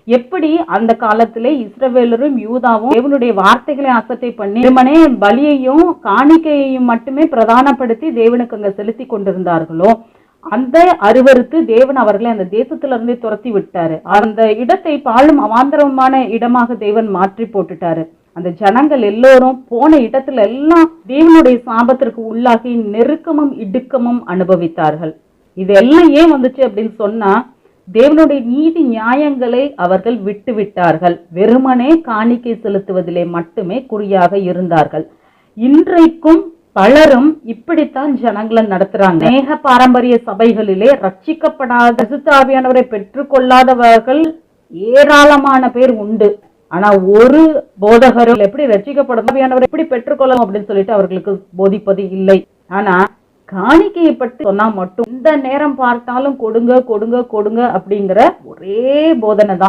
எப்படி அந்த காலத்திலே இஸ்ரவேலரும் யூதாவும் தேவனுடைய வார்த்தைகளை அசட்டை பண்ணி வெறுமனே பலியையும் காணிக்கையையும் மட்டுமே பிரதானப்படுத்தி தேவனுக்கு அங்க செலுத்தி கொண்டிருந்தார்களோ, அந்த அருவருக்கு தேவன் அவர்களை அந்த தேசத்திலிருந்தே துரத்தி விட்டாரு. அந்த இடத்தை பாழும் அவாந்தரமான இடமாக தேவன் மாற்றி போட்டுட்டாரு. அந்த ஜனங்கள் எல்லோரும் போன இடத்துல எல்லாம் தேவனுடைய சாபத்திற்கு உள்ளாகி நெருக்கமும் இடுக்கமும் அனுபவித்தார்கள். இதெல்லாம் ஏன் வந்துச்சு அப்படின்னு சொன்னா, தேவனுடைய நீதி நியாயங்களை அவர்கள் விட்டு விட்டார்கள். வெறுமனே காணிக்கை செலுத்துவதிலே மட்டுமே குறியாக இருந்தார்கள். இன்றைக்கும் பலரும் இப்படித்தான் ஜனங்களை நடத்துறாங்க. அநேக பாரம்பரிய சபைகளிலே ரட்சிக்கப்படாத பரிசுத்த ஆவியானவரை பெற்றுக்கொள்ளாதவர்கள் ஏராளமான பேர் உண்டு. ஆனா ஒரு போதகரும் எப்படி ரட்சிக்கப்படும் ஆவியானவரை எப்படி பெற்றுக்கொள்ளலாம் அப்படின்னு சொல்லிட்டு அவர்களுக்கு போதிப்பது இல்லை. ஆனா காணிக்கையை பற்றி சொன்னா மட்டும் இந்த நேரம் பார்த்தாலும் கொடுங்க கொடுங்க கொடுங்க அப்படிங்கிற ஒரே போதனை தான்.